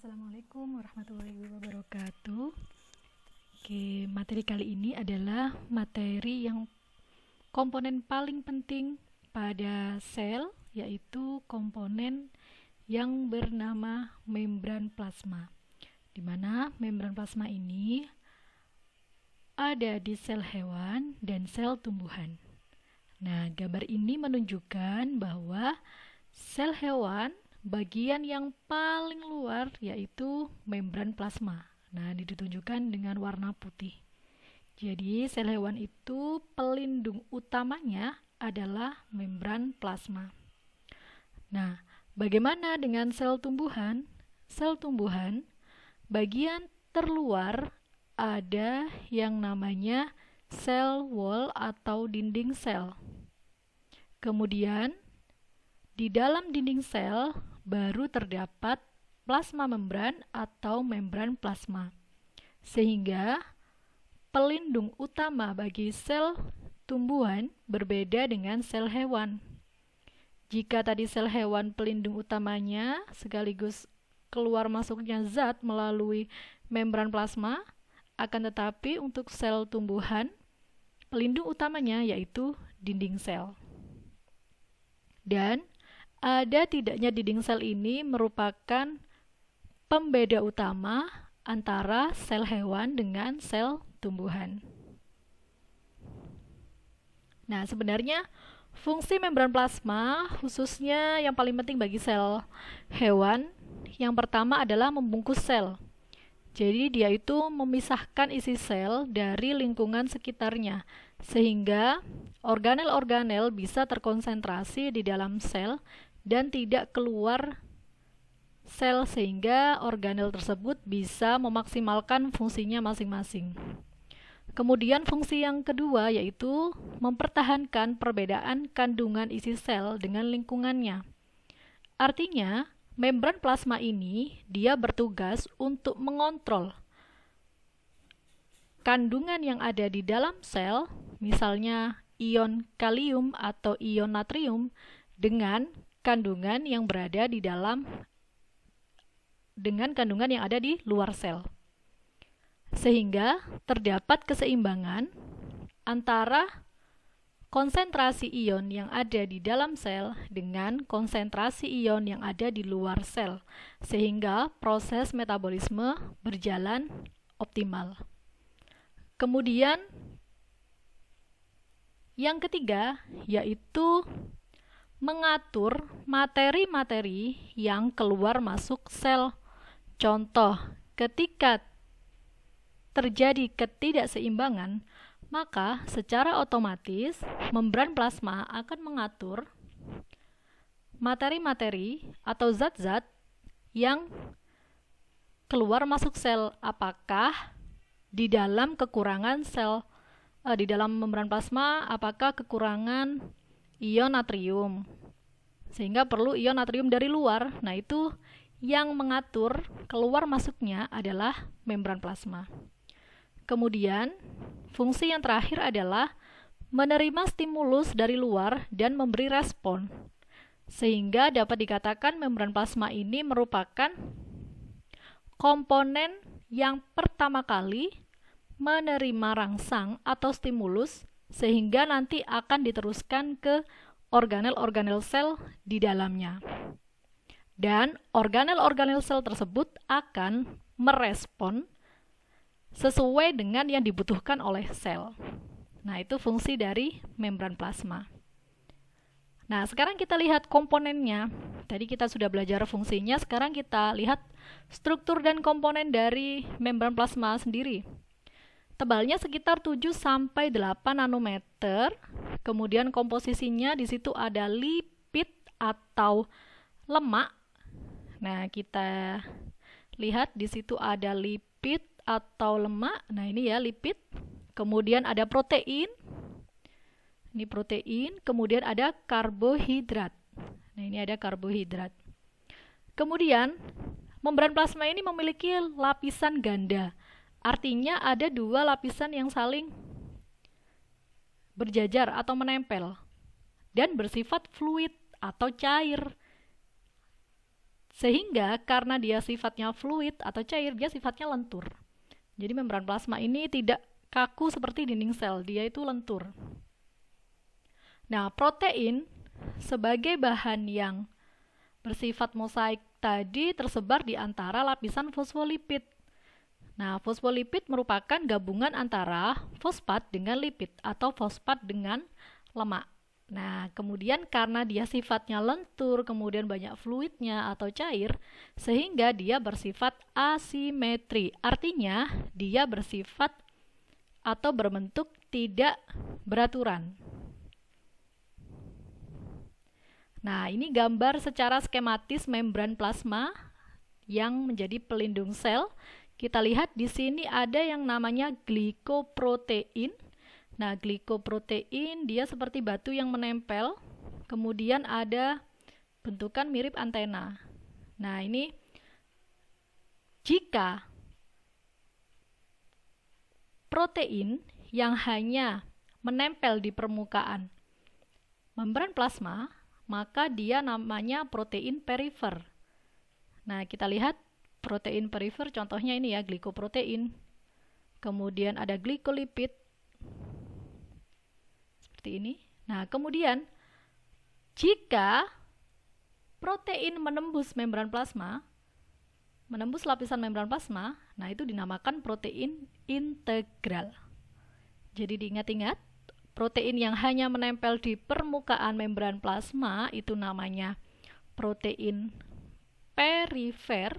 Assalamualaikum warahmatullahi wabarakatuh. Oke, materi kali ini adalah materi yang komponen paling penting pada sel, yaitu komponen yang bernama membran plasma. Di mana membran plasma ini ada di sel hewan dan sel tumbuhan. Nah, gambar ini menunjukkan bahwa sel hewan bagian yang paling luar yaitu membran plasma. Nah, ini ditunjukkan dengan warna putih. Jadi, sel hewan itu pelindung utamanya adalah membran plasma. Nah, bagaimana dengan sel tumbuhan? Sel tumbuhan, bagian terluar ada yang namanya sel wall atau dinding sel. Kemudian, di dalam dinding sel baru terdapat plasma membran atau membran plasma. Sehingga pelindung utama bagi sel tumbuhan berbeda dengan sel hewan. Jika tadi sel hewan pelindung utamanya sekaligus keluar masuknya zat melalui membran plasma, akan tetapi untuk sel tumbuhan pelindung utamanya yaitu dinding sel. Dan ada tidaknya dinding sel ini merupakan pembeda utama antara sel hewan dengan sel tumbuhan. Nah, sebenarnya fungsi membran plasma khususnya yang paling penting bagi sel hewan yang pertama adalah membungkus sel. Jadi dia itu memisahkan isi sel dari lingkungan sekitarnya sehingga organel-organel bisa terkonsentrasi di dalam sel dan tidak keluar sel sehingga organel tersebut bisa memaksimalkan fungsinya masing-masing. Kemudian fungsi yang kedua yaitu mempertahankan perbedaan kandungan isi sel dengan lingkungannya. Artinya, membran plasma ini dia bertugas untuk mengontrol kandungan yang ada di dalam sel, misalnya ion kalium atau ion natrium dengan kandungan yang berada di dalam dengan kandungan yang ada di luar sel. Sehingga terdapat keseimbangan antara konsentrasi ion yang ada di dalam sel dengan konsentrasi ion yang ada di luar sel, sehingga proses metabolisme berjalan optimal. Kemudian yang ketiga yaitu mengatur materi-materi yang keluar masuk sel. Contoh, ketika terjadi ketidakseimbangan, maka secara otomatis membran plasma akan mengatur materi-materi atau zat-zat yang keluar masuk sel. Apakah di dalam kekurangan sel di dalam membran plasma, apakah kekurangan ion natrium sehingga perlu ion natrium dari luar. Nah, itu yang mengatur keluar masuknya adalah membran plasma. Kemudian fungsi yang terakhir adalah menerima stimulus dari luar dan memberi respon, sehingga dapat dikatakan membran plasma ini merupakan komponen yang pertama kali menerima rangsang atau stimulus sehingga nanti akan diteruskan ke organel-organel sel di dalamnya. Dan organel-organel sel tersebut akan merespon sesuai dengan yang dibutuhkan oleh sel. Nah, itu fungsi dari membran plasma. Nah, sekarang kita lihat komponennya. Tadi kita sudah belajar fungsinya, sekarang kita lihat struktur dan komponen dari membran plasma sendiri. Tebalnya sekitar 7-8 nanometer. Kemudian komposisinya di situ ada lipid atau lemak. Nah, kita lihat di situ ada lipid atau lemak. Nah, ini ya lipid. Kemudian ada protein. Ini protein. Kemudian ada karbohidrat. Nah, ini ada karbohidrat. Kemudian membran plasma ini memiliki lapisan ganda. Artinya ada dua lapisan yang saling berjajar atau menempel dan bersifat fluid atau cair. Sehingga karena dia sifatnya fluid atau cair, dia sifatnya lentur. Jadi membran plasma ini tidak kaku seperti dinding sel, dia itu lentur. Nah, protein sebagai bahan yang bersifat mosaik tadi tersebar di antara lapisan fosfolipid. Nah, fosfolipid merupakan gabungan antara fosfat dengan lipid atau fosfat dengan lemak. Nah, kemudian karena dia sifatnya lentur, kemudian banyak fluidnya atau cair, sehingga dia bersifat asimetri. Artinya, dia bersifat atau berbentuk tidak beraturan. Nah, ini gambar secara skematis membran plasma yang menjadi pelindung sel. Kita lihat di sini ada yang namanya glikoprotein. Nah, glikoprotein dia seperti batu yang menempel, kemudian ada bentukan mirip antena. Nah, ini jika protein yang hanya menempel di permukaan membran plasma, maka dia namanya protein perifer. Nah, kita lihat protein perifer, contohnya ini ya, glikoprotein. Kemudian ada glikolipid, seperti ini. Nah, kemudian jika protein menembus membran plasma, menembus lapisan membran plasma, nah itu dinamakan protein integral. Jadi diingat-ingat, protein yang hanya menempel di permukaan membran plasma itu namanya protein perifer,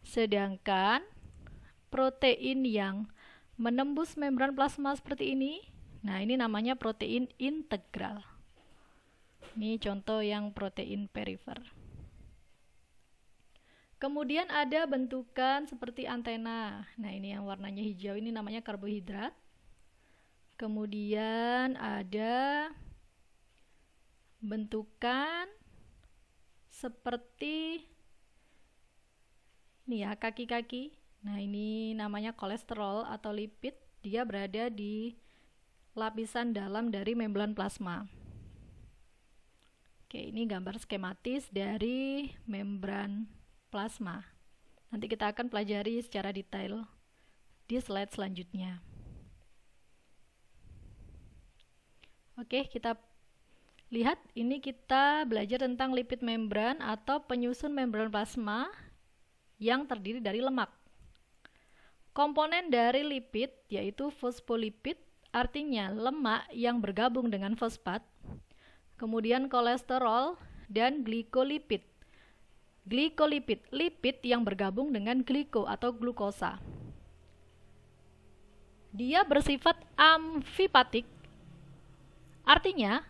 sedangkan protein yang menembus membran plasma seperti ini, nah ini namanya protein integral. Ini contoh yang protein perifer. Kemudian ada bentukan seperti antena. Nah, ini yang warnanya hijau ini namanya karbohidrat. Kemudian ada bentukan seperti ini ya, kaki-kaki. Nah, ini namanya kolesterol atau lipid. Dia berada di lapisan dalam dari membran plasma. Oke, ini gambar skematis dari membran plasma. Nanti kita akan pelajari secara detail di slide selanjutnya. Oke, kita lihat ini kita belajar tentang lipid membran atau penyusun membran plasma yang terdiri dari lemak. Komponen dari lipid yaitu fosfolipid, artinya lemak yang bergabung dengan fosfat. Kemudian kolesterol dan glikolipid. Glikolipid, lipid yang bergabung dengan gliko atau glukosa. Dia bersifat amfipatik, artinya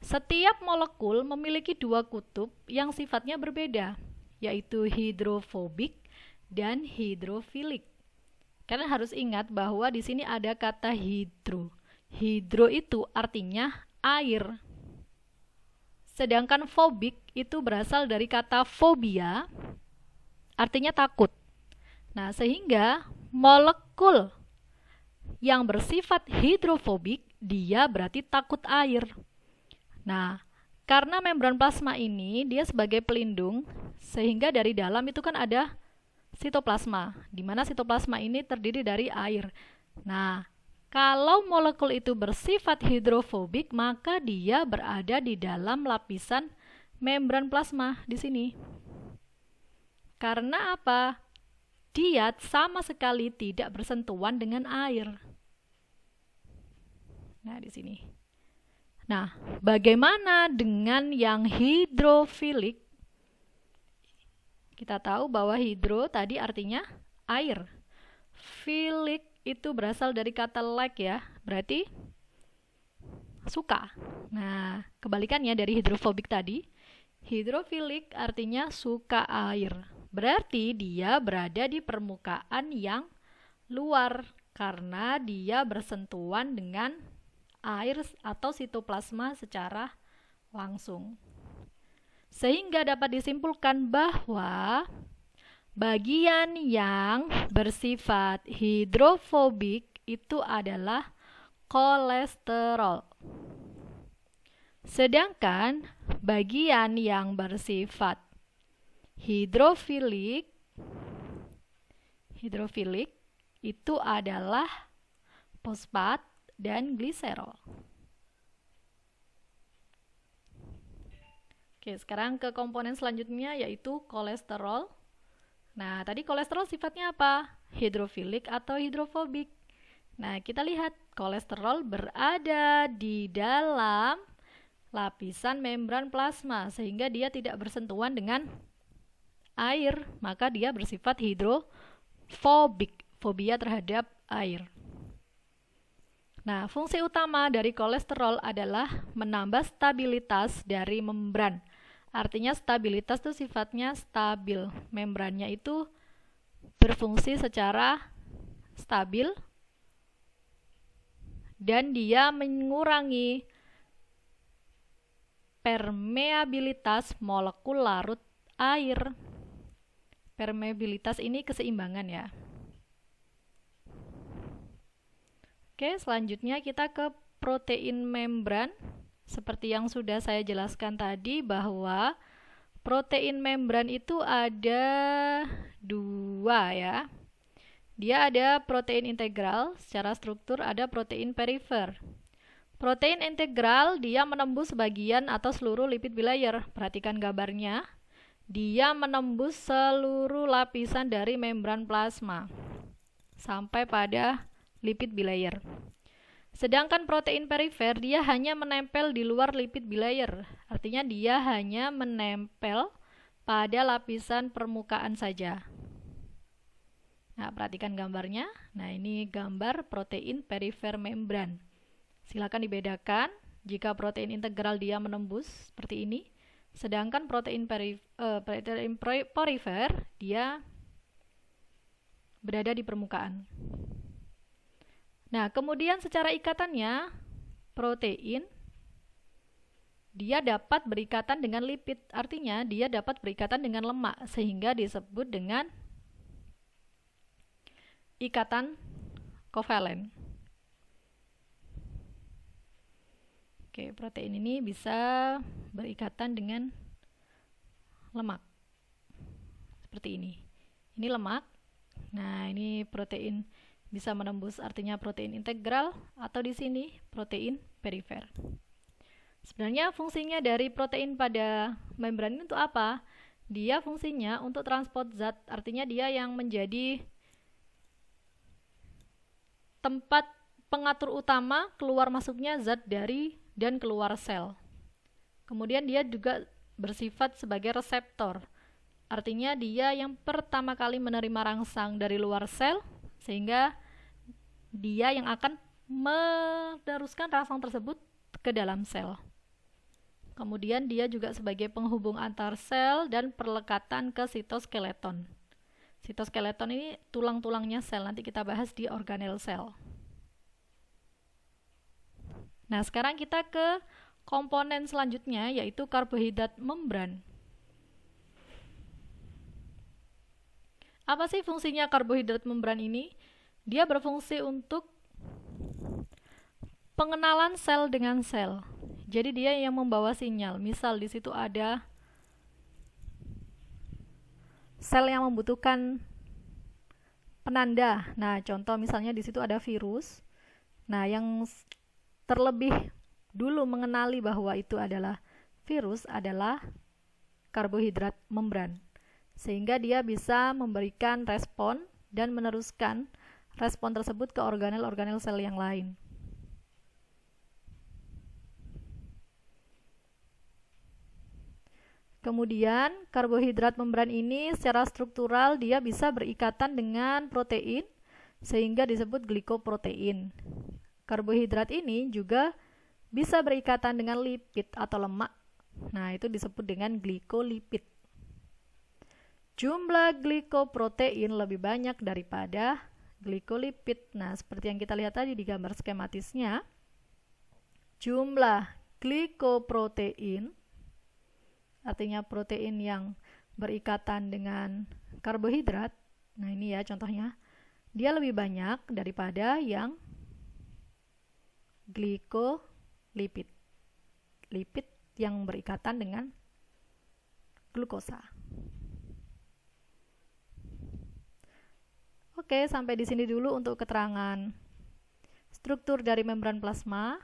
setiap molekul memiliki dua kutub yang sifatnya berbeda, yaitu hidrofobik dan hidrofilik. Kalian harus ingat bahwa di sini ada kata hidro. Hidro itu artinya air. Sedangkan fobik itu berasal dari kata fobia, artinya takut. Nah, sehingga molekul yang bersifat hidrofobik, dia berarti takut air. Nah, karena membran plasma ini dia sebagai pelindung, sehingga dari dalam itu kan ada sitoplasma, di mana sitoplasma ini terdiri dari air. Nah, kalau molekul itu bersifat hidrofobik, maka dia berada di dalam lapisan membran plasma di sini. Karena apa? Dia sama sekali tidak bersentuhan dengan air. Nah, di sini. Nah, bagaimana dengan yang hidrofilik? Kita tahu bahwa hidro tadi artinya air. Filik itu berasal dari kata like ya, berarti suka. Nah, kebalikannya dari hidrofobik tadi, hidrofilik artinya suka air. Berarti dia berada di permukaan yang luar karena dia bersentuhan dengan air atau sitoplasma secara langsung. Sehingga dapat disimpulkan bahwa bagian yang bersifat hidrofobik itu adalah kolesterol. Sedangkan bagian yang bersifat Hidrofilik itu adalah fosfat dan gliserol. Oke, sekarang ke komponen selanjutnya yaitu kolesterol. Nah, tadi kolesterol sifatnya apa? Hidrofilik atau hidrofobik? Nah, kita lihat kolesterol berada di dalam lapisan membran plasma sehingga dia tidak bersentuhan dengan air, maka dia bersifat hidrofobik, fobia terhadap air. Nah, fungsi utama dari kolesterol adalah menambah stabilitas dari membran. Artinya stabilitas itu sifatnya stabil. Membrannya itu berfungsi secara stabil dan dia mengurangi permeabilitas molekul larut air. Permeabilitas ini keseimbangan ya. Oke, selanjutnya kita ke protein membran. Seperti yang sudah saya jelaskan tadi bahwa protein membran itu ada dua ya. Dia ada protein integral, secara struktur ada protein perifer. Protein integral dia menembus bagian atau seluruh lipid bilayer. Perhatikan gambarnya. Dia menembus seluruh lapisan dari membran plasma sampai pada lipid bilayer. Sedangkan protein perifer dia hanya menempel di luar lipid bilayer. Artinya dia hanya menempel pada lapisan permukaan saja. Nah, perhatikan gambarnya. Nah, ini gambar protein perifer membran. Silakan dibedakan. Jika protein integral dia menembus seperti ini, sedangkan protein perifer dia berada di permukaan. Nah, kemudian secara ikatannya, protein dia dapat berikatan dengan lipid, artinya dia dapat berikatan dengan lemak, sehingga disebut dengan ikatan kovalen. Oke, protein ini bisa berikatan dengan lemak, seperti ini. Ini lemak, nah ini protein bisa menembus, artinya protein integral, atau di sini protein perifer. Sebenarnya fungsinya dari protein pada membran ini untuk apa? Dia fungsinya untuk transport zat, artinya dia yang menjadi tempat pengatur utama keluar masuknya zat dari dan keluar sel. Kemudian dia juga bersifat sebagai reseptor, artinya dia yang pertama kali menerima rangsang dari luar sel, sehingga dia yang akan meneruskan rangsang tersebut ke dalam sel. Kemudian dia juga sebagai penghubung antar sel dan perlekatan ke sitoskeleton. Sitoskeleton ini tulang-tulangnya sel, nanti kita bahas di organel sel. Nah, sekarang kita ke komponen selanjutnya yaitu karbohidrat membran. Apa sih fungsinya karbohidrat membran ini? Dia berfungsi untuk pengenalan sel dengan sel. Jadi dia yang membawa sinyal. Misal di situ ada sel yang membutuhkan penanda. Nah, contoh misalnya di situ ada virus. Nah, yang terlebih dulu mengenali bahwa itu adalah virus adalah karbohidrat membran. Sehingga dia bisa memberikan respon dan meneruskan respon tersebut ke organel-organel sel yang lain. Kemudian karbohidrat membran ini secara struktural dia bisa berikatan dengan protein sehingga disebut glikoprotein. Karbohidrat ini juga bisa berikatan dengan lipid atau lemak. Nah, itu disebut dengan glikolipid. Jumlah glikoprotein lebih banyak daripada glikolipid. Nah, seperti yang kita lihat tadi di gambar skematisnya, jumlah glikoprotein, artinya protein yang berikatan dengan karbohidrat, nah ini ya contohnya, dia lebih banyak daripada yang glikolipid, lipid yang berikatan dengan glukosa. Oke, sampai di sini dulu untuk keterangan struktur dari membran plasma.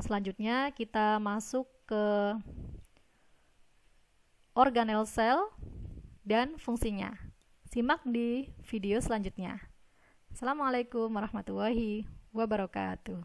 Selanjutnya kita masuk ke organel sel dan fungsinya. Simak di video selanjutnya. Assalamualaikum warahmatullahi wabarakatuh.